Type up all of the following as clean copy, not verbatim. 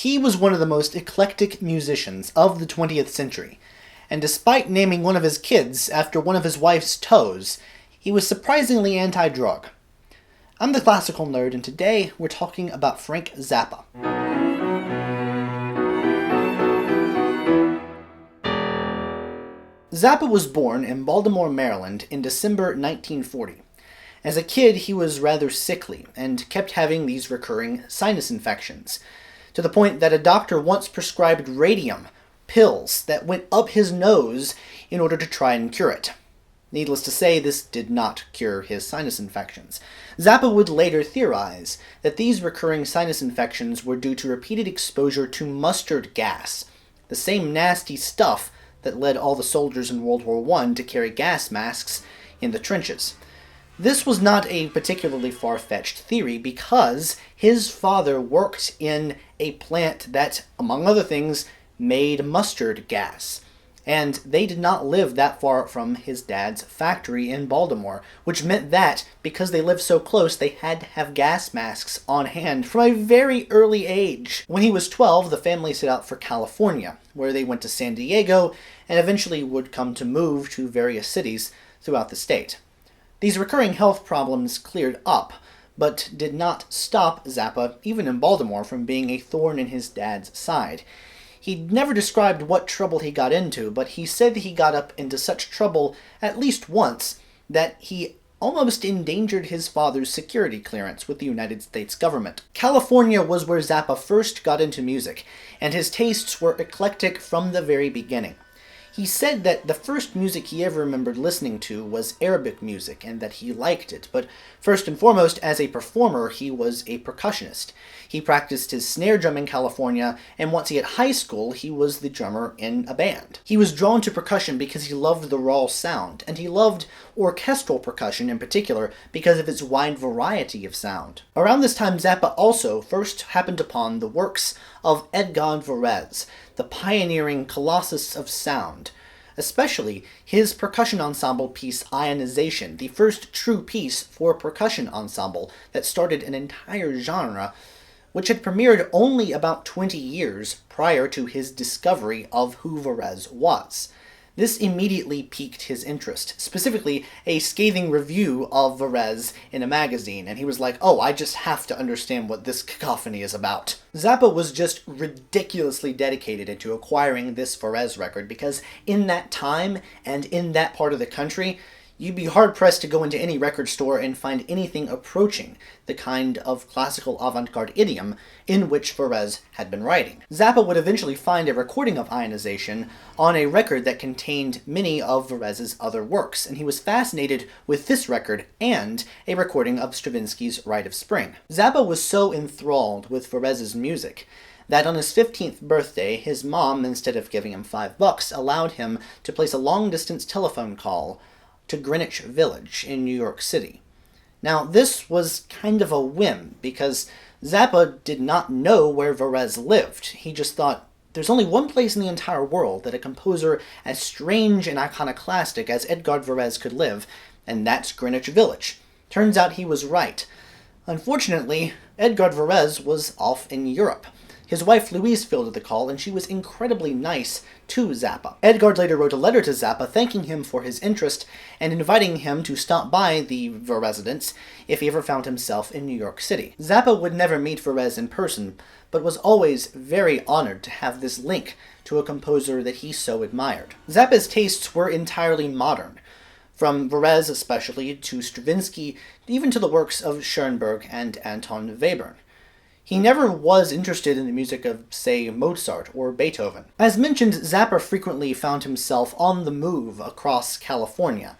He was one of the most eclectic musicians of the 20th century, and despite naming one of his kids after one of his wife's toes, he was surprisingly anti-drug. I'm the Classical Nerd, and today we're talking about Frank Zappa. Zappa was born in Baltimore, Maryland in December 1940. As a kid, he was rather sickly and kept having these recurring sinus infections, to the point that a doctor once prescribed radium pills that went up his nose in order to try and cure it. Needless to say, this did not cure his sinus infections. Zappa would later theorize that these recurring sinus infections were due to repeated exposure to mustard gas, the same nasty stuff that led all the soldiers in World War I to carry gas masks in the trenches. This was not a particularly far-fetched theory because his father worked in a plant that, among other things, made mustard gas. And they did not live that far from his dad's factory in Baltimore, which meant that, because they lived so close, they had to have gas masks on hand from a very early age. When he was 12, the family set out for California, where they went to San Diego, and eventually would come to move to various cities throughout the state. These recurring health problems cleared up, but did not stop Zappa, even in Baltimore, from being a thorn in his dad's side. He never described what trouble he got into, but he said that he got up into such trouble at least once that he almost endangered his father's security clearance with the United States government. California was where Zappa first got into music, and his tastes were eclectic from the very beginning. He said that the first music he ever remembered listening to was Arabic music, and that he liked it, but first and foremost, as a performer, he was a percussionist. He practiced his snare drum in California, and once he hit high school, he was the drummer in a band. He was drawn to percussion because he loved the raw sound, and he loved orchestral percussion in particular because of its wide variety of sound. Around this time, Zappa also first happened upon the works of Edgard Varèse, the pioneering colossus of sound, especially his percussion ensemble piece Ionization, the first true piece for a percussion ensemble that started an entire genre, which had premiered only about 20 years prior to his discovery of who Varèse was. This immediately piqued his interest, specifically a scathing review of Varèse in a magazine, and he was like, oh, I just have to understand what this cacophony is about. Zappa was just ridiculously dedicated into acquiring this Varèse record, because in that time, and in that part of the country, you'd be hard-pressed to go into any record store and find anything approaching the kind of classical avant-garde idiom in which Varèse had been writing. Zappa would eventually find a recording of Ionization on a record that contained many of Varèse's other works, and he was fascinated with this record and a recording of Stravinsky's Rite of Spring. Zappa was so enthralled with Varèse's music that on his 15th birthday, his mom, instead of giving him $5, allowed him to place a long-distance telephone call to Greenwich Village in New York City. Now, this was kind of a whim, because Zappa did not know where Varèse lived. He just thought, there's only one place in the entire world that a composer as strange and iconoclastic as Edgard Varèse could live, and that's Greenwich Village. Turns out he was right. Unfortunately, Edgard Varèse was off in Europe. His wife Louise fielded the call, and she was incredibly nice to Zappa. Edgard later wrote a letter to Zappa thanking him for his interest and inviting him to stop by the residence if he ever found himself in New York City. Zappa would never meet Varèse in person, but was always very honored to have this link to a composer that he so admired. Zappa's tastes were entirely modern, from Varèse especially to Stravinsky, even to the works of Schoenberg and Anton Webern. He never was interested in the music of, say, Mozart or Beethoven. As mentioned, Zappa frequently found himself on the move across California,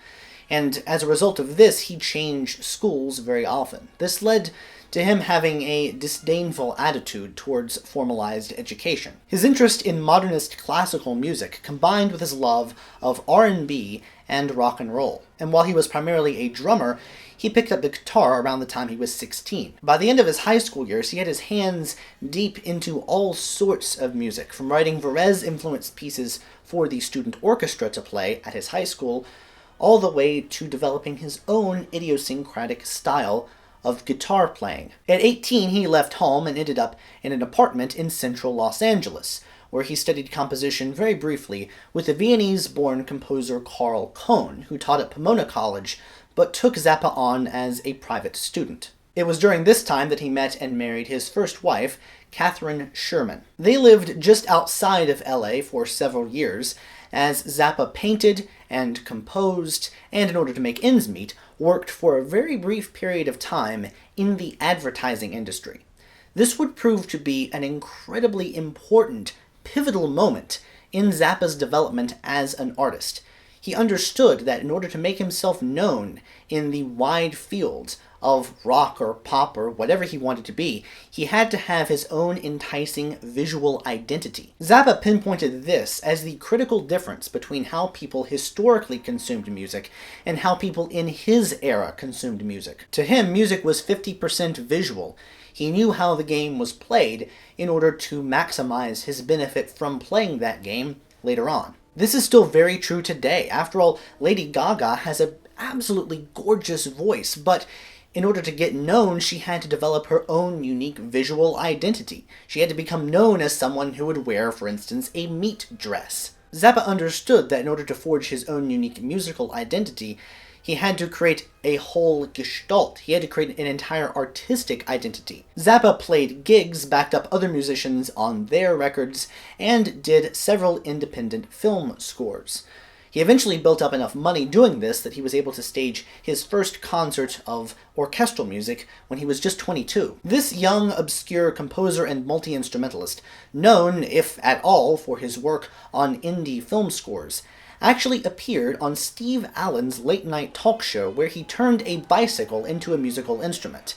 and as a result of this, he changed schools very often. This led to him having a disdainful attitude towards formalized education. His interest in modernist classical music combined with his love of R&B and rock and roll, and while he was primarily a drummer, he picked up the guitar around the time he was 16. By the end of his high school years, he had his hands deep into all sorts of music, from writing Varèse-influenced pieces for the student orchestra to play at his high school, all the way to developing his own idiosyncratic style of guitar playing. At 18, he left home and ended up in an apartment in central Los Angeles, where he studied composition very briefly with the Viennese-born composer Carl Cohn, who taught at Pomona College, but took Zappa on as a private student. It was during this time that he met and married his first wife, Catherine Sherman. They lived just outside of LA for several years, as Zappa painted and composed, and in order to make ends meet, worked for a very brief period of time in the advertising industry. This would prove to be an incredibly important, pivotal moment in Zappa's development as an artist. He understood that in order to make himself known in the wide fields of rock or pop or whatever he wanted to be, he had to have his own enticing visual identity. Zappa pinpointed this as the critical difference between how people historically consumed music and how people in his era consumed music. To him, music was 50% visual. He knew how the game was played in order to maximize his benefit from playing that game later on. This is still very true today. After all, Lady Gaga has an absolutely gorgeous voice, but in order to get known, she had to develop her own unique visual identity. She had to become known as someone who would wear, for instance, a meat dress. Zappa understood that in order to forge his own unique musical identity, he had to create a whole gestalt. He had to create an entire artistic identity. Zappa played gigs, backed up other musicians on their records, and did several independent film scores. He eventually built up enough money doing this that he was able to stage his first concert of orchestral music when he was just 22. This young, obscure composer and multi-instrumentalist, known, if at all, for his work on indie film scores, actually appeared on Steve Allen's late-night talk show where he turned a bicycle into a musical instrument,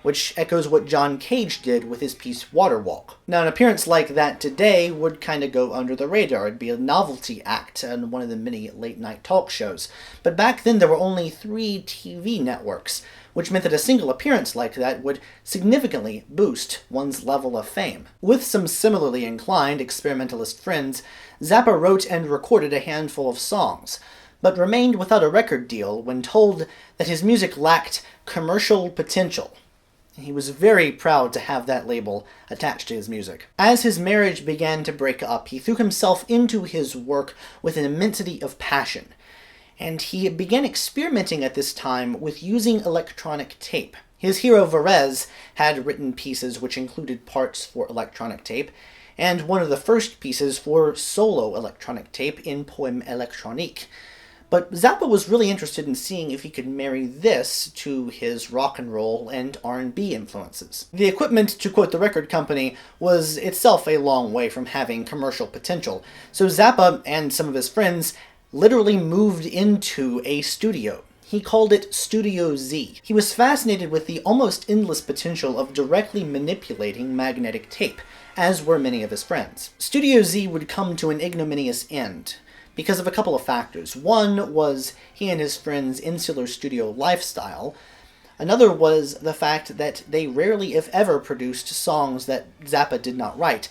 which echoes what John Cage did with his piece Waterwalk. Now, an appearance like that today would kind of go under the radar. It'd be a novelty act on one of the many late-night talk shows. But back then, there were only 3 TV networks, which meant that a single appearance like that would significantly boost one's level of fame. With some similarly inclined experimentalist friends, Zappa wrote and recorded a handful of songs, but remained without a record deal when told that his music lacked commercial potential. He was very proud to have that label attached to his music. As his marriage began to break up, he threw himself into his work with an immensity of passion, and he began experimenting at this time with using electronic tape. His hero Varèse had written pieces which included parts for electronic tape, and one of the first pieces for solo electronic tape in Poème électronique. But Zappa was really interested in seeing if he could marry this to his rock and roll and R&B influences. The equipment, to quote the record company, was itself a long way from having commercial potential, so Zappa and some of his friends literally moved into a studio. He called it Studio Z. He was fascinated with the almost endless potential of directly manipulating magnetic tape, as were many of his friends. Studio Z would come to an ignominious end because of a couple of factors. One was he and his friends' insular studio lifestyle. Another was the fact that they rarely, if ever, produced songs that Zappa did not write.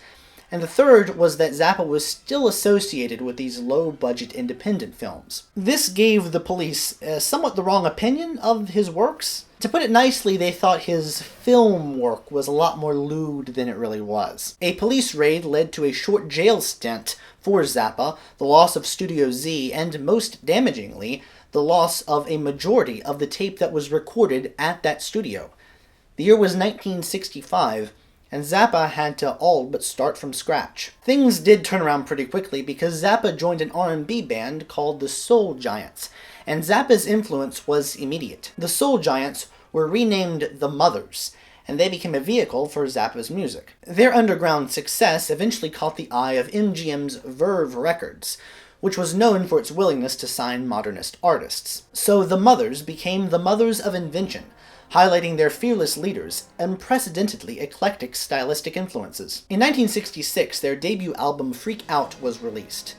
And the third was that Zappa was still associated with these low-budget independent films. This gave the police somewhat the wrong opinion of his works. To put it nicely, they thought his film work was a lot more lewd than it really was. A police raid led to a short jail stint for Zappa, the loss of Studio Z, and most damagingly, the loss of a majority of the tape that was recorded at that studio. The year was 1965, and Zappa had to all but start from scratch. Things did turn around pretty quickly because Zappa joined an R&B band called the Soul Giants, and Zappa's influence was immediate. The Soul Giants were renamed the Mothers, and they became a vehicle for Zappa's music. Their underground success eventually caught the eye of MGM's Verve Records, which was known for its willingness to sign modernist artists. So the Mothers became the Mothers of Invention, highlighting their fearless leaders' unprecedentedly eclectic stylistic influences. In 1966, their debut album Freak Out was released.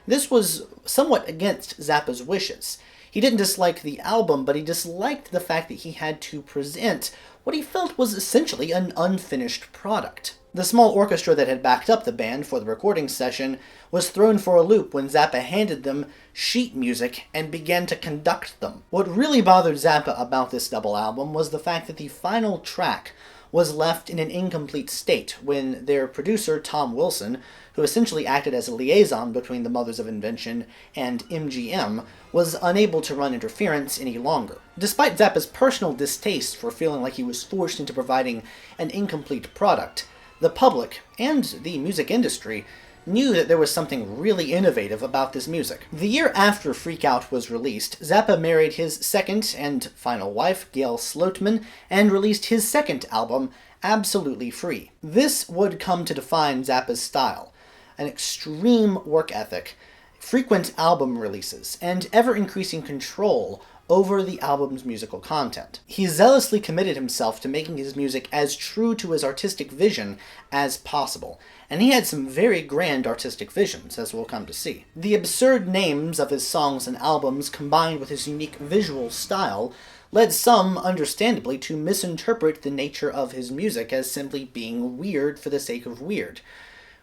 This was somewhat against Zappa's wishes. He didn't dislike the album, but he disliked the fact that he had to present what he felt was essentially an unfinished product. The small orchestra that had backed up the band for the recording session was thrown for a loop when Zappa handed them sheet music and began to conduct them. What really bothered Zappa about this double album was the fact that the final track was left in an incomplete state when their producer, Tom Wilson, who essentially acted as a liaison between the Mothers of Invention and MGM, was unable to run interference any longer. Despite Zappa's personal distaste for feeling like he was forced into providing an incomplete product, the public, and the music industry, knew that there was something really innovative about this music. The year after Freak Out was released, Zappa married his second and final wife, Gail Sloatman, and released his second album, Absolutely Free. This would come to define Zappa's style: an extreme work ethic, frequent album releases, and ever-increasing control over the album's musical content. He zealously committed himself to making his music as true to his artistic vision as possible, and he had some very grand artistic visions, as we'll come to see. The absurd names of his songs and albums, combined with his unique visual style, led some, understandably, to misinterpret the nature of his music as simply being weird for the sake of weird,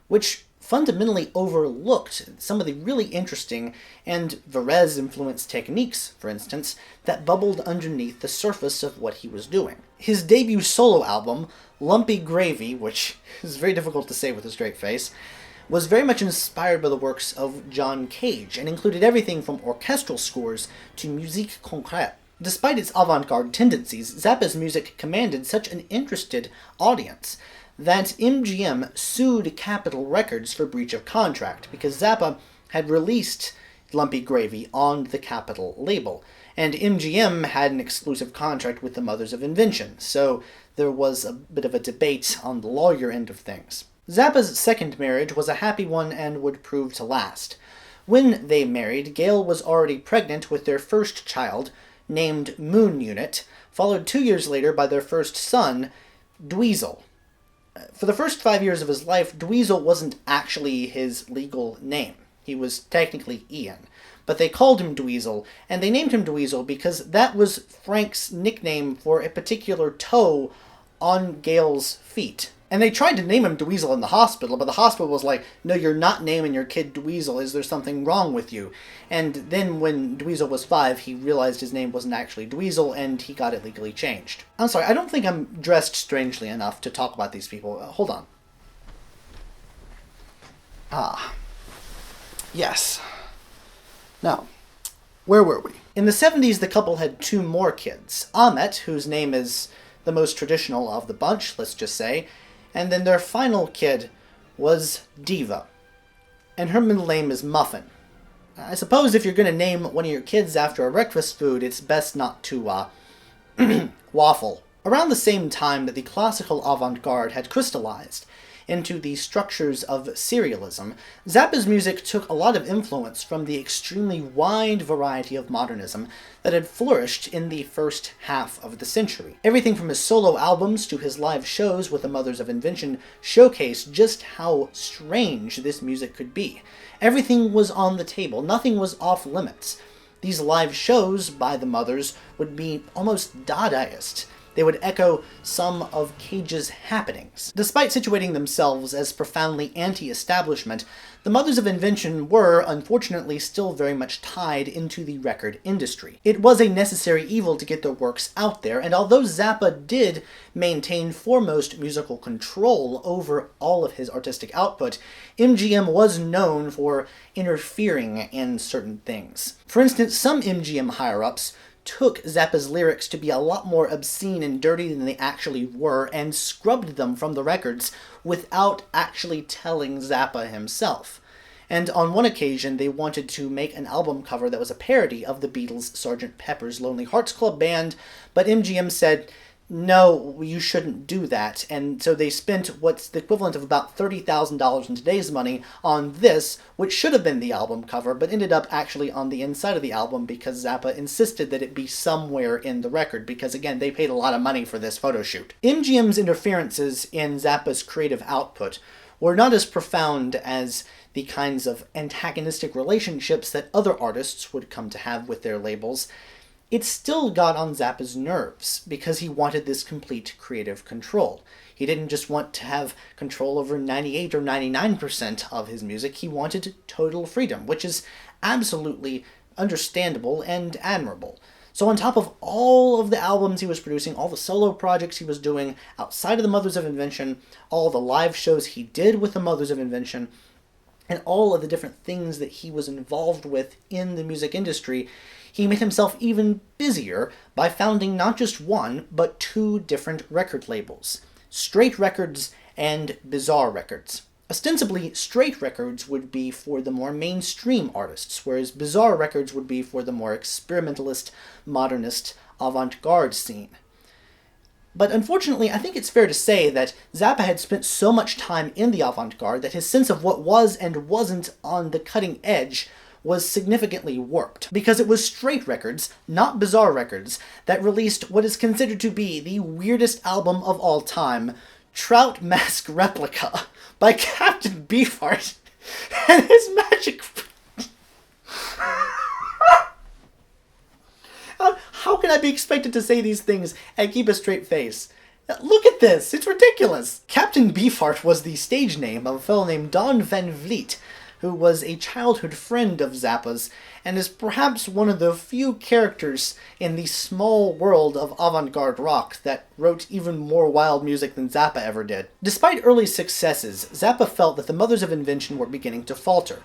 which fundamentally overlooked some of the really interesting and Varèse-influenced techniques, for instance, that bubbled underneath the surface of what he was doing. His debut solo album, Lumpy Gravy, which is very difficult to say with a straight face, was very much inspired by the works of John Cage and included everything from orchestral scores to musique concrète. Despite its avant-garde tendencies, Zappa's music commanded such an interested audience that MGM sued Capitol Records for breach of contract because Zappa had released Lumpy Gravy on the Capitol label, and MGM had an exclusive contract with the Mothers of Invention, so there was a bit of a debate on the lawyer end of things. Zappa's second marriage was a happy one and would prove to last. When they married, Gail was already pregnant with their first child, named Moon Unit, followed 2 years later by their first son, Dweezil. For the first 5 years of his life, Dweezil wasn't actually his legal name. He was technically Ian, but they called him Dweezil, and they named him Dweezil because that was Frank's nickname for a particular toe on Gail's feet. And they tried to name him Dweezil in the hospital, but the hospital was like, no, you're not naming your kid Dweezil. Is there something wrong with you? And then when Dweezil was 5, he realized his name wasn't actually Dweezil, and he got it legally changed. I'm sorry, I don't think I'm dressed strangely enough to talk about these people. Hold on. Yes. Now, where were we? In the 70s, the couple had 2 more kids. Ahmet, whose name is the most traditional of the bunch, let's just say, and then their final kid was Diva, and her middle name is Muffin. I suppose if you're going to name one of your kids after a breakfast food, it's best not to, waffle. Around the same time that the classical avant-garde had crystallized into the structures of serialism, Zappa's music took a lot of influence from the extremely wide variety of modernism that had flourished in the first half of the century. Everything from his solo albums to his live shows with the Mothers of Invention showcased just how strange this music could be. Everything was on the table, nothing was off limits. These live shows by the Mothers would be almost Dadaist. They would echo some of Cage's happenings. Despite situating themselves as profoundly anti-establishment, the Mothers of Invention were, unfortunately, still very much tied into the record industry. It was a necessary evil to get their works out there, and although Zappa did maintain foremost musical control over all of his artistic output, MGM was known for interfering in certain things. For instance, some MGM higher-ups took Zappa's lyrics to be a lot more obscene and dirty than they actually were, and scrubbed them from the records without actually telling Zappa himself. And on one occasion, they wanted to make an album cover that was a parody of the Beatles' Sgt. Pepper's Lonely Hearts Club Band, but MGM said, no, you shouldn't do that. And so they spent what's the equivalent of about $30,000 in today's money on this, which should have been the album cover, but ended up actually on the inside of the album because Zappa insisted that it be somewhere in the record, because again, they paid a lot of money for this photo shoot. MGM's interferences in Zappa's creative output were not as profound as the kinds of antagonistic relationships that other artists would come to have with their labels. It still got on Zappa's nerves because he wanted this complete creative control. He didn't just want to have control over 98 or 99% of his music, he wanted total freedom, which is absolutely understandable and admirable. So on top of all of the albums he was producing, all the solo projects he was doing outside of the Mothers of Invention, all the live shows he did with the Mothers of Invention, and all of the different things that he was involved with in the music industry, he made himself even busier by founding not just one, but two different record labels, Straight Records and Bizarre Records. Ostensibly, Straight Records would be for the more mainstream artists, whereas Bizarre Records would be for the more experimentalist, modernist, avant-garde scene. But unfortunately, I think it's fair to say that Zappa had spent so much time in the avant-garde that his sense of what was and wasn't on the cutting edge was significantly warped, because it was Straight Records, not Bizarre Records, that released what is considered to be the weirdest album of all time, Trout Mask Replica, by Captain Beefheart and his magic... How can I be expected to say these things and keep a straight face? Look at this! It's ridiculous! Captain Beefheart was the stage name of a fellow named Don Van Vliet, who was a childhood friend of Zappa's, and is perhaps one of the few characters in the small world of avant-garde rock that wrote even more wild music than Zappa ever did. Despite early successes, Zappa felt that the Mothers of Invention were beginning to falter,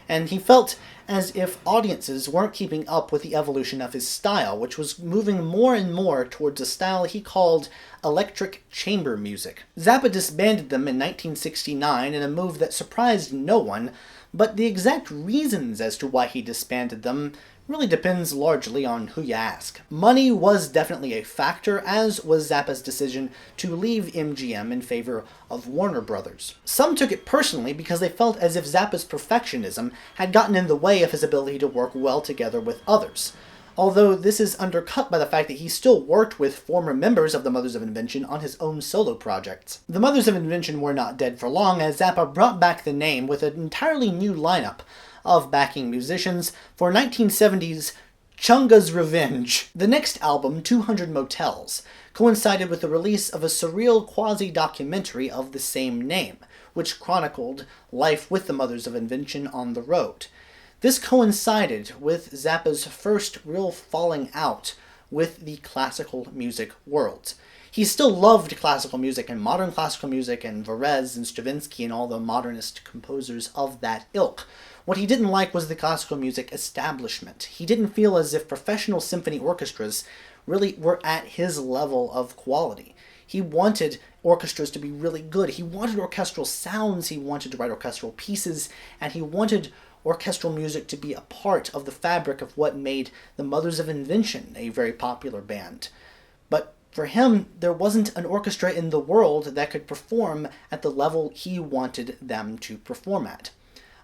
and he felt as if audiences weren't keeping up with the evolution of his style, which was moving more and more towards a style he called electric chamber music. Zappa disbanded them in 1969 in a move that surprised no one, but the exact reasons as to why he disbanded them really depends largely on who you ask. Money was definitely a factor, as was Zappa's decision to leave MGM in favor of Warner Brothers. Some took it personally because they felt as if Zappa's perfectionism had gotten in the way of his ability to work well together with others, although this is undercut by the fact that he still worked with former members of the Mothers of Invention on his own solo projects. The Mothers of Invention were not dead for long, as Zappa brought back the name with an entirely new lineup of backing musicians for 1970's Chunga's Revenge. The next album, 200 Motels, coincided with the release of a surreal quasi-documentary of the same name, which chronicled life with the Mothers of Invention on the road. This coincided with Zappa's first real falling out with the classical music world. He still loved classical music and modern classical music and Varèse and Stravinsky and all the modernist composers of that ilk. What he didn't like was the classical music establishment. He didn't feel as if professional symphony orchestras really were at his level of quality. He wanted orchestras to be really good. He wanted orchestral sounds, he wanted to write orchestral pieces, and he wanted orchestral music to be a part of the fabric of what made the Mothers of Invention a very popular band. But for him, there wasn't an orchestra in the world that could perform at the level he wanted them to perform at.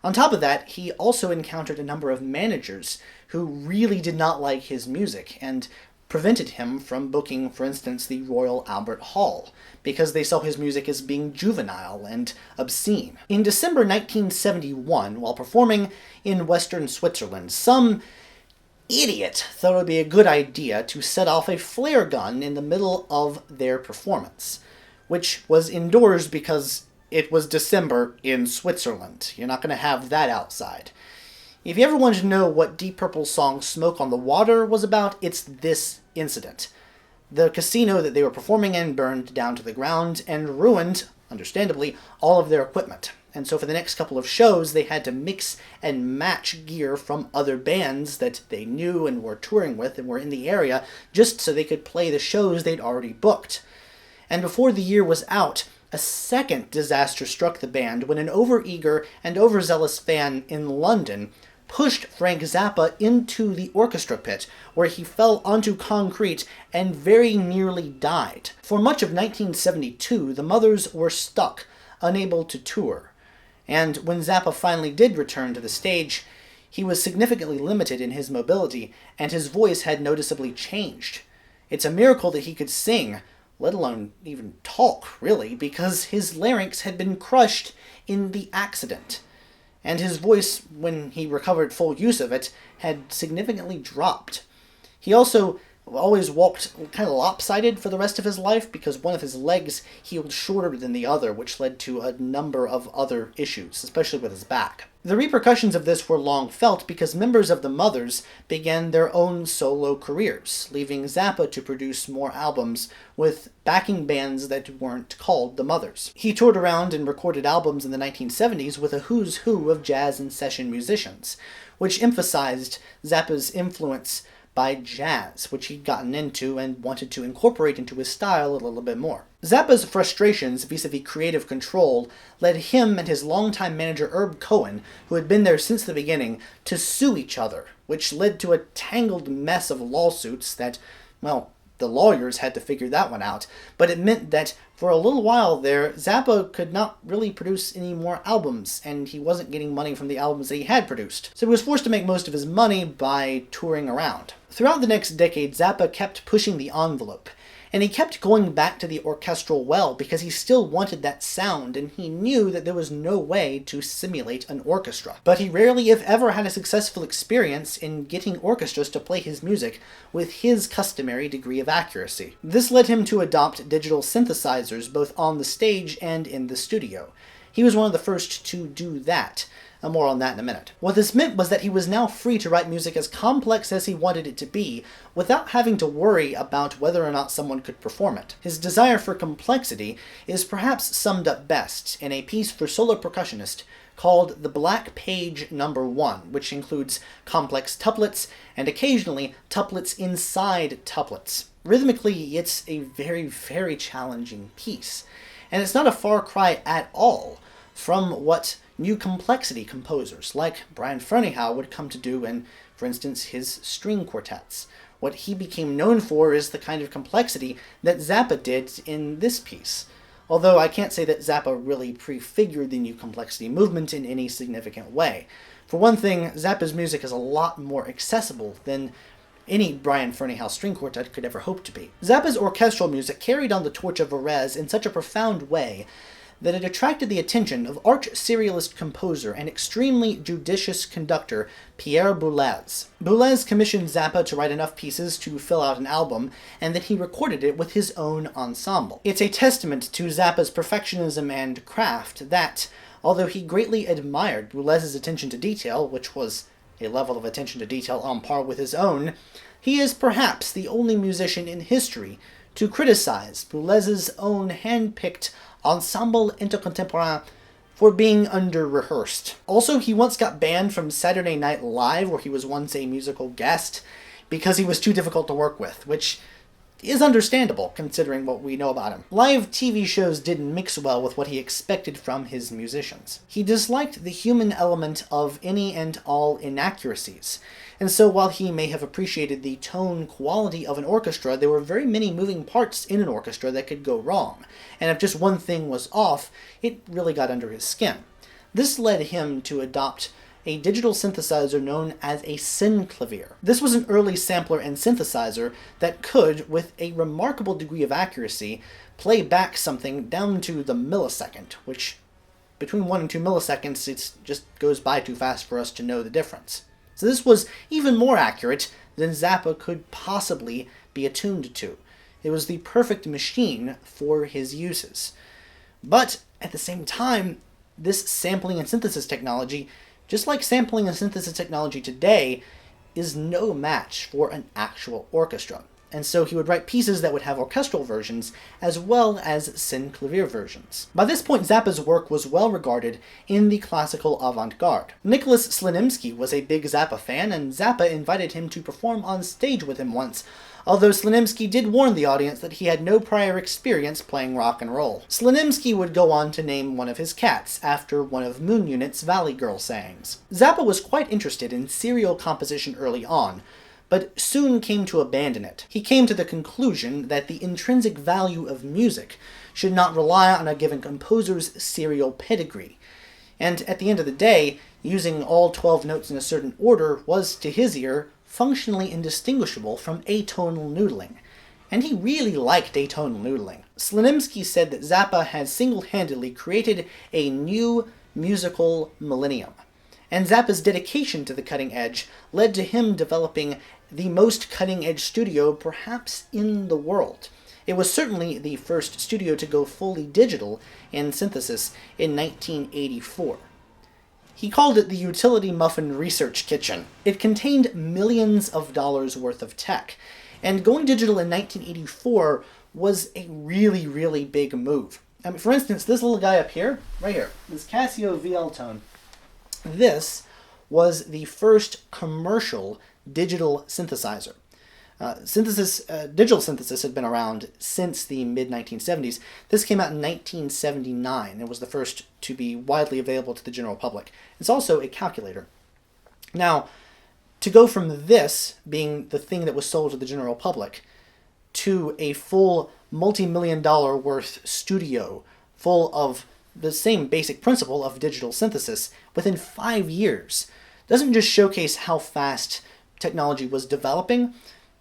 On top of that, he also encountered a number of managers who really did not like his music and prevented him from booking, for instance, the Royal Albert Hall, because they saw his music as being juvenile and obscene. In December 1971, while performing in Western Switzerland, some idiot thought it would be a good idea to set off a flare gun in the middle of their performance, which was indoors because it was December in Switzerland. You're not going to have that outside. If you ever wanted to know what Deep Purple's song Smoke on the Water was about, it's this incident. The casino that they were performing in burned down to the ground and ruined, understandably, all of their equipment. And so for the next couple of shows, they had to mix and match gear from other bands that they knew and were touring with and were in the area, just so they could play the shows they'd already booked. And before the year was out, a second disaster struck the band when an overeager and overzealous fan in London pushed Frank Zappa into the orchestra pit, where he fell onto concrete and very nearly died. For much of 1972, the Mothers were stuck, unable to tour. And when Zappa finally did return to the stage, he was significantly limited in his mobility, and his voice had noticeably changed. It's a miracle that he could sing, let alone even talk, really, because his larynx had been crushed in the accident. And his voice, when he recovered full use of it, had significantly dropped. He also always walked kind of lopsided for the rest of his life because one of his legs healed shorter than the other, which led to a number of other issues, especially with his back. The repercussions of this were long felt because members of the Mothers began their own solo careers, leaving Zappa to produce more albums with backing bands that weren't called the Mothers. He toured around and recorded albums in the 1970s with a who's who of jazz and session musicians, which emphasized Zappa's influence by jazz, which he'd gotten into and wanted to incorporate into his style a little bit more. Zappa's frustrations vis-a-vis creative control led him and his longtime manager Herb Cohen, who had been there since the beginning, to sue each other, which led to a tangled mess of lawsuits that, well, the lawyers had to figure that one out, but it meant that for a little while there, Zappa could not really produce any more albums, and he wasn't getting money from the albums that he had produced. So he was forced to make most of his money by touring around. Throughout the next decade, Zappa kept pushing the envelope, and he kept going back to the orchestral well because he still wanted that sound, and he knew that there was no way to simulate an orchestra. But he rarely, if ever, had a successful experience in getting orchestras to play his music with his customary degree of accuracy. This led him to adopt digital synthesizers both on the stage and in the studio. He was one of the first to do that. More on that in a minute. What this meant was that he was now free to write music as complex as he wanted it to be, without having to worry about whether or not someone could perform it. His desire for complexity is perhaps summed up best in a piece for solo percussionist called The Black Page No. 1, which includes complex tuplets and occasionally tuplets inside tuplets. Rhythmically, it's a very, very challenging piece, and it's not a far cry at all from what new complexity composers like Brian Ferneyhough would come to do in, for instance, his string quartets. What he became known for is the kind of complexity that Zappa did in this piece. Although I can't say that Zappa really prefigured the new complexity movement in any significant way. For one thing, Zappa's music is a lot more accessible than any Brian Ferneyhough string quartet could ever hope to be. Zappa's orchestral music carried on the torch of Varèse in such a profound way that it attracted the attention of arch-serialist composer and extremely judicious conductor Pierre Boulez. Boulez commissioned Zappa to write enough pieces to fill out an album, and then he recorded it with his own ensemble. It's a testament to Zappa's perfectionism and craft that, although he greatly admired Boulez's attention to detail, which was a level of attention to detail on par with his own, he is perhaps the only musician in history to criticize Boulez's own hand-picked Ensemble Intercontemporain for being under-rehearsed. Also, he once got banned from Saturday Night Live, where he was once a musical guest, because he was too difficult to work with, which is understandable, considering what we know about him. Live TV shows didn't mix well with what he expected from his musicians. He disliked the human element of any and all inaccuracies, and so while he may have appreciated the tone quality of an orchestra, there were very many moving parts in an orchestra that could go wrong, and if just one thing was off, it really got under his skin. This led him to adopt a digital synthesizer known as a synclavier. This was an early sampler and synthesizer that could, with a remarkable degree of accuracy, play back something down to the millisecond, which between 1 and 2 milliseconds, it just goes by too fast for us to know the difference. So this was even more accurate than Zappa could possibly be attuned to. It was the perfect machine for his uses. But at the same time, this sampling and synthesis technology, just like sampling and synthesis technology today, is no match for an actual orchestra. And so he would write pieces that would have orchestral versions as well as synclavier versions. By this point, Zappa's work was well regarded in the classical avant-garde. Nicholas Slanimsky was a big Zappa fan, and Zappa invited him to perform on stage with him once, although Slanimsky did warn the audience that he had no prior experience playing rock and roll. Slanimsky would go on to name one of his cats after one of Moon Unit's Valley Girl sayings. Zappa was quite interested in serial composition early on, but soon came to abandon it. He came to the conclusion that the intrinsic value of music should not rely on a given composer's serial pedigree, and at the end of the day, using all 12 notes in a certain order was, to his ear, functionally indistinguishable from atonal noodling, and he really liked atonal noodling. Slanimsky said that Zappa had single-handedly created a new musical millennium, And Zappa's dedication to the cutting edge led to him developing the most cutting-edge studio perhaps in the world. It was certainly the first studio to go fully digital in synthesis in 1984. He called it the Utility Muffin Research Kitchen. It contained millions of dollars worth of tech, and going digital in 1984 was a really, really big move. I mean, for instance, this little guy up here, right here, this Casio VL Tone, this was the first commercial digital synthesizer. Digital synthesis had been around since the mid-1970s. This came out in 1979 and was the first to be widely available to the general public. It's also a calculator. Now, to go from this being the thing that was sold to the general public to a full multi-million-dollar worth studio full of the same basic principle of digital synthesis within 5 years doesn't just showcase how fast technology was developing,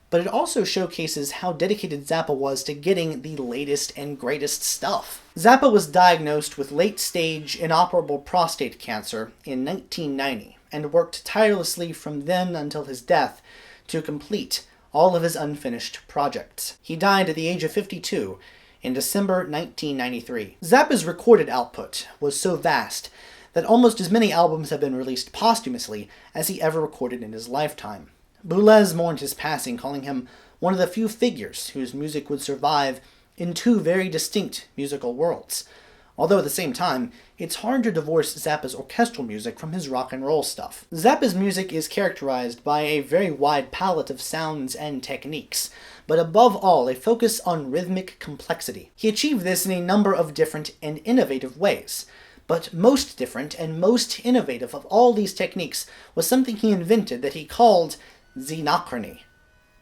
but it also showcases how dedicated Zappa was to getting the latest and greatest stuff. Zappa was diagnosed with late-stage inoperable prostate cancer in 1990 and worked tirelessly from then until his death to complete all of his unfinished projects. He died at the age of 52 in December 1993. Zappa's recorded output was so vast that almost as many albums have been released posthumously as he ever recorded in his lifetime. Boulez mourned his passing, calling him one of the few figures whose music would survive in two very distinct musical worlds. Although at the same time, it's hard to divorce Zappa's orchestral music from his rock and roll stuff. Zappa's music is characterized by a very wide palette of sounds and techniques, but above all, a focus on rhythmic complexity. He achieved this in a number of different and innovative ways. But most different and most innovative of all these techniques was something he invented that he called xenochrony.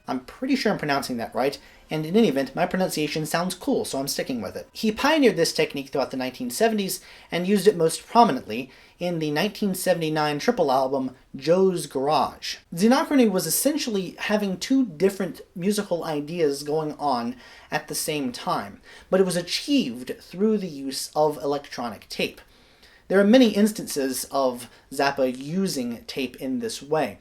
I'm pretty sure I'm pronouncing that right, and in any event, my pronunciation sounds cool, so I'm sticking with it. He pioneered this technique throughout the 1970s and used it most prominently in the 1979 triple album Joe's Garage. Xenochrony was essentially having two different musical ideas going on at the same time, but it was achieved through the use of electronic tape. There are many instances of Zappa using tape in this way.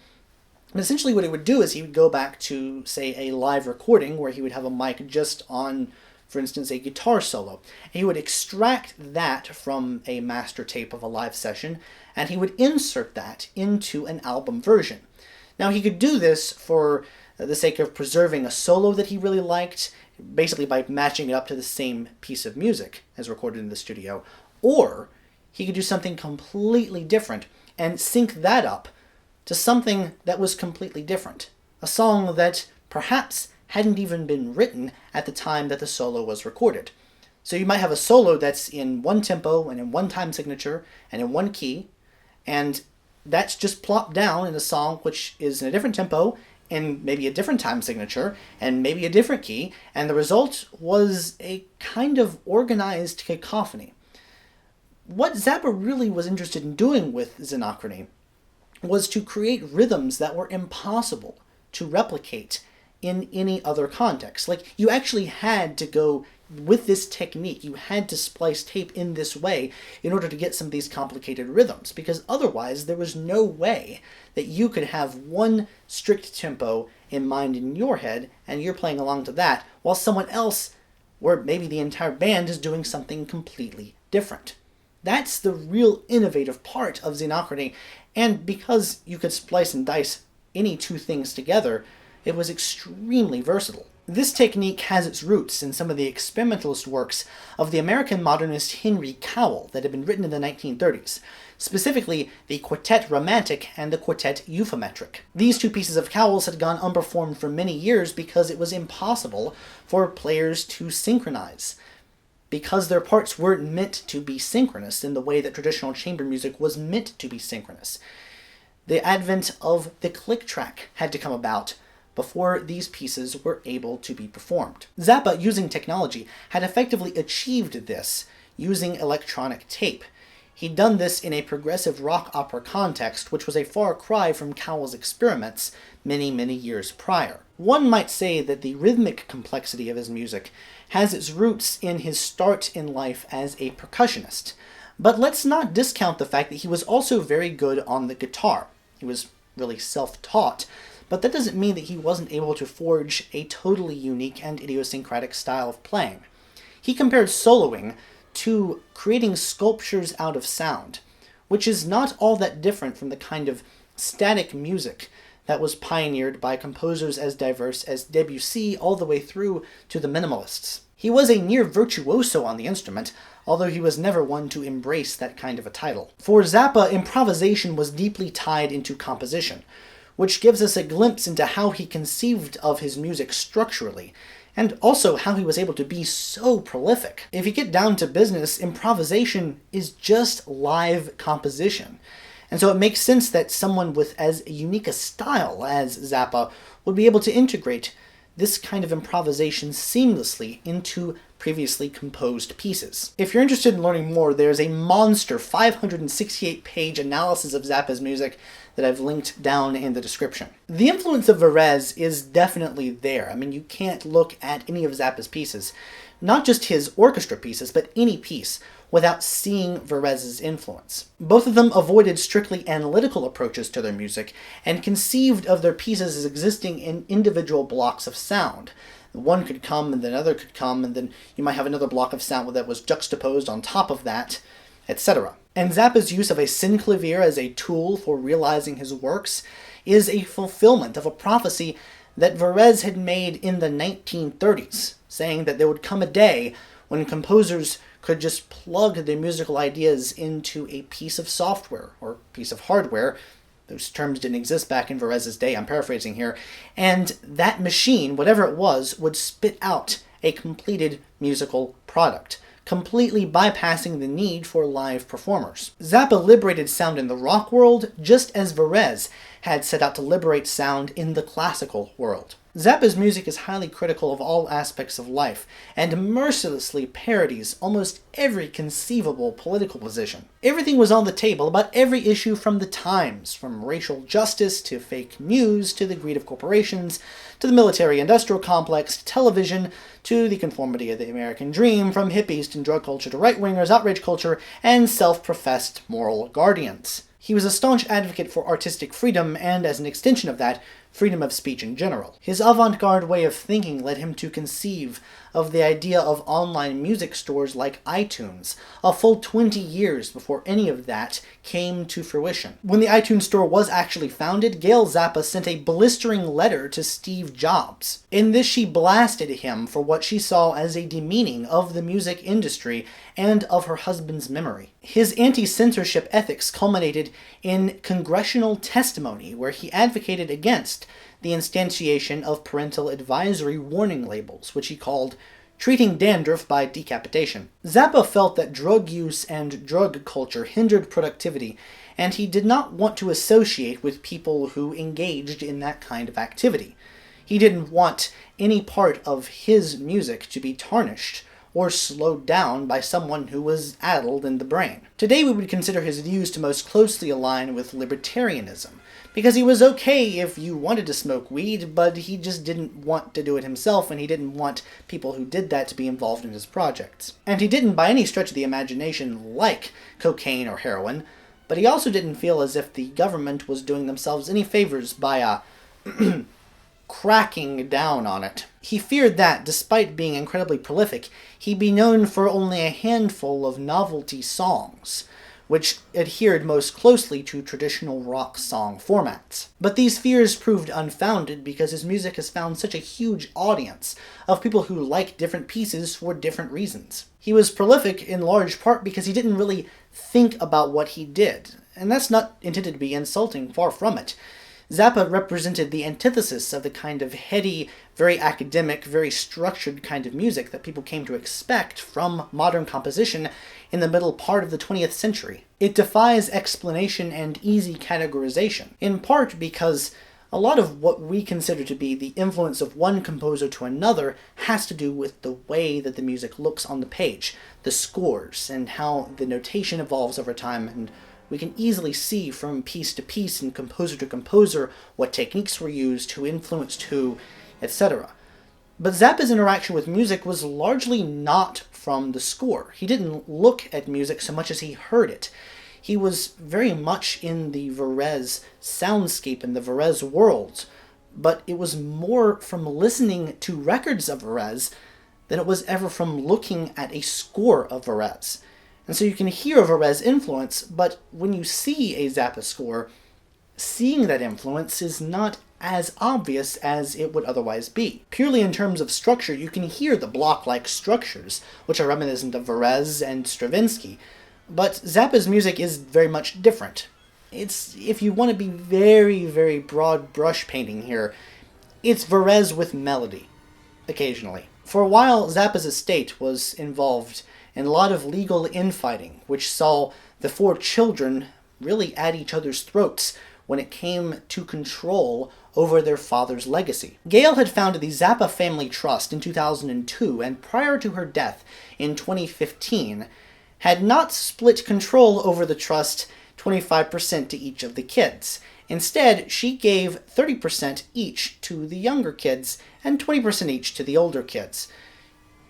And essentially what he would do is he would go back to, say, a live recording where he would have a mic just on, for instance, a guitar solo. He would extract that from a master tape of a live session, and he would insert that into an album version. Now, he could do this for the sake of preserving a solo that he really liked, basically by matching it up to the same piece of music as recorded in the studio, or he could do something completely different and sync that up to something that was completely different. A song that perhaps hadn't even been written at the time that the solo was recorded. So you might have a solo that's in one tempo and in one time signature and in one key, and that's just plopped down in a song which is in a different tempo and maybe a different time signature and maybe a different key, and the result was a kind of organized cacophony. What Zappa really was interested in doing with xenochrony was to create rhythms that were impossible to replicate in any other context. Like, you actually had to go with this technique, you had to splice tape in this way in order to get some of these complicated rhythms, because otherwise there was no way that you could have one strict tempo in mind in your head and you're playing along to that, while someone else, or maybe the entire band, is doing something completely different. That's the real innovative part of xenochrony, and because you could splice and dice any two things together, it was extremely versatile. This technique has its roots in some of the experimentalist works of the American modernist Henry Cowell that had been written in the 1930s, specifically the Quartet Romantic and the Quartet Euphometric. These two pieces of Cowell's had gone unperformed for many years because it was impossible for players to synchronize, because their parts weren't meant to be synchronous in the way that traditional chamber music was meant to be synchronous. The advent of the click track had to come about before these pieces were able to be performed. Zappa, using technology, had effectively achieved this using electronic tape. He'd done this in a progressive rock opera context, which was a far cry from Cowell's experiments many, many years prior. One might say that the rhythmic complexity of his music has its roots in his start in life as a percussionist. But let's not discount the fact that he was also very good on the guitar. He was really self-taught, but that doesn't mean that he wasn't able to forge a totally unique and idiosyncratic style of playing. He compared soloing to creating sculptures out of sound, which is not all that different from the kind of static music that was pioneered by composers as diverse as Debussy all the way through to the minimalists. He was a near virtuoso on the instrument, although he was never one to embrace that kind of a title. For Zappa, improvisation was deeply tied into composition, which gives us a glimpse into how he conceived of his music structurally, and also how he was able to be so prolific. If you get down to business, improvisation is just live composition. And so it makes sense that someone with as unique a style as Zappa would be able to integrate this kind of improvisation seamlessly into previously composed pieces. If you're interested in learning more, there's a monster 568-page analysis of Zappa's music that I've linked down in the description. The influence of Varèse is definitely there. I mean, you can't look at any of Zappa's pieces, not just his orchestra pieces, but any piece, without seeing Varèse's influence. Both of them avoided strictly analytical approaches to their music and conceived of their pieces as existing in individual blocks of sound. One could come, and then another could come, and then you might have another block of sound that was juxtaposed on top of that, etc. And Zappa's use of a synclavier as a tool for realizing his works is a fulfillment of a prophecy that Varèse had made in the 1930s, saying that there would come a day when composers could just plug their musical ideas into a piece of software or piece of hardware. Those terms didn't exist back in Varèse's day, I'm paraphrasing here, and that machine, whatever it was, would spit out a completed musical product, completely bypassing the need for live performers. Zappa liberated sound in the rock world just as Varèse had set out to liberate sound in the classical world. Zappa's music is highly critical of all aspects of life, and mercilessly parodies almost every conceivable political position. Everything was on the table about every issue from the times, from racial justice to fake news to the greed of corporations, to the military-industrial complex, to television, to the conformity of the American dream, from hippies and drug culture to right-wingers, outrage culture, and self-professed moral guardians. He was a staunch advocate for artistic freedom, and as an extension of that, freedom of speech in general. His avant-garde way of thinking led him to conceive of the idea of online music stores like iTunes, a full 20 years before any of that came to fruition. When the iTunes store was actually founded, Gail Zappa sent a blistering letter to Steve Jobs. In this, she blasted him for what she saw as a demeaning of the music industry and of her husband's memory. His anti-censorship ethics culminated in congressional testimony, where he advocated against the instantiation of parental advisory warning labels, which he called treating dandruff by decapitation. Zappa felt that drug use and drug culture hindered productivity, and he did not want to associate with people who engaged in that kind of activity. He didn't want any part of his music to be tarnished or slowed down by someone who was addled in the brain. Today we would consider his views to most closely align with libertarianism, because he was okay if you wanted to smoke weed, but he just didn't want to do it himself, and he didn't want people who did that to be involved in his projects. And he didn't by any stretch of the imagination like cocaine or heroin, but he also didn't feel as if the government was doing themselves any favors by cracking down on it. He feared that, despite being incredibly prolific, he'd be known for only a handful of novelty songs, which adhered most closely to traditional rock song formats. But these fears proved unfounded because his music has found such a huge audience of people who like different pieces for different reasons. He was prolific in large part because he didn't really think about what he did, and that's not intended to be insulting, far from it. Zappa represented the antithesis of the kind of heady, very academic, very structured kind of music that people came to expect from modern composition in the middle part of the 20th century. It defies explanation and easy categorization, in part because a lot of what we consider to be the influence of one composer to another has to do with the way that the music looks on the page, the scores, and how the notation evolves over time, and we can easily see from piece to piece and composer to composer what techniques were used, who influenced who, etc. But Zappa's interaction with music was largely not from the score. He didn't look at music so much as he heard it. He was very much in the Varèse soundscape and the Varèse world, but it was more from listening to records of Varèse than it was ever from looking at a score of Varèse. And so you can hear a Varèse influence, but when you see a Zappa score, seeing that influence is not as obvious as it would otherwise be. Purely in terms of structure, you can hear the block-like structures, which are reminiscent of Varèse and Stravinsky, but Zappa's music is very much different. It's, if you want to be very, very broad brush painting here, it's Varèse with melody, occasionally. For a while, Zappa's estate was involved in a lot of legal infighting, which saw the four children really at each other's throats when it came to control over their father's legacy. Gail had founded the Zappa Family Trust in 2002, and prior to her death in 2015, had not split control over the trust 25% to each of the kids. Instead, she gave 30% each to the younger kids and 20% each to the older kids.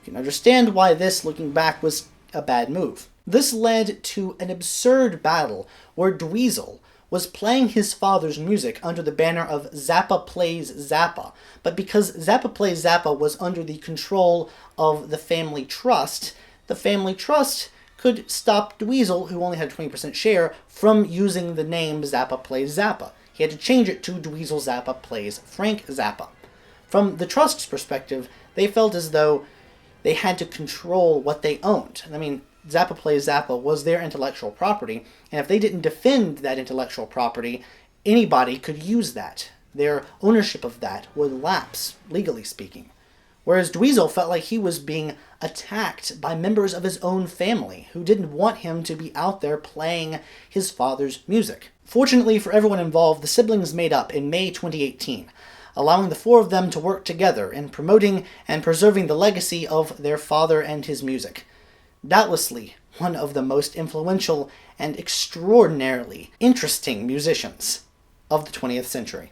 You can understand why this, looking back, was a bad move. This led to an absurd battle where Dweezil was playing his father's music under the banner of Zappa Plays Zappa, but because Zappa Plays Zappa was under the control of the family trust could stop Dweezil, who only had a 20% share, from using the name Zappa Plays Zappa. He had to change it to Dweezil Zappa Plays Frank Zappa. From the trust's perspective, they felt as though they had to control what they owned. I mean, Zappa Plays Zappa was their intellectual property, and if they didn't defend that intellectual property, anybody could use that. Their ownership of that would lapse, legally speaking. Whereas Dweezil felt like he was being attacked by members of his own family, who didn't want him to be out there playing his father's music. Fortunately for everyone involved, the siblings made up in May 2018, allowing the four of them to work together in promoting and preserving the legacy of their father and his music. Doubtlessly one of the most influential and extraordinarily interesting musicians of the 20th century.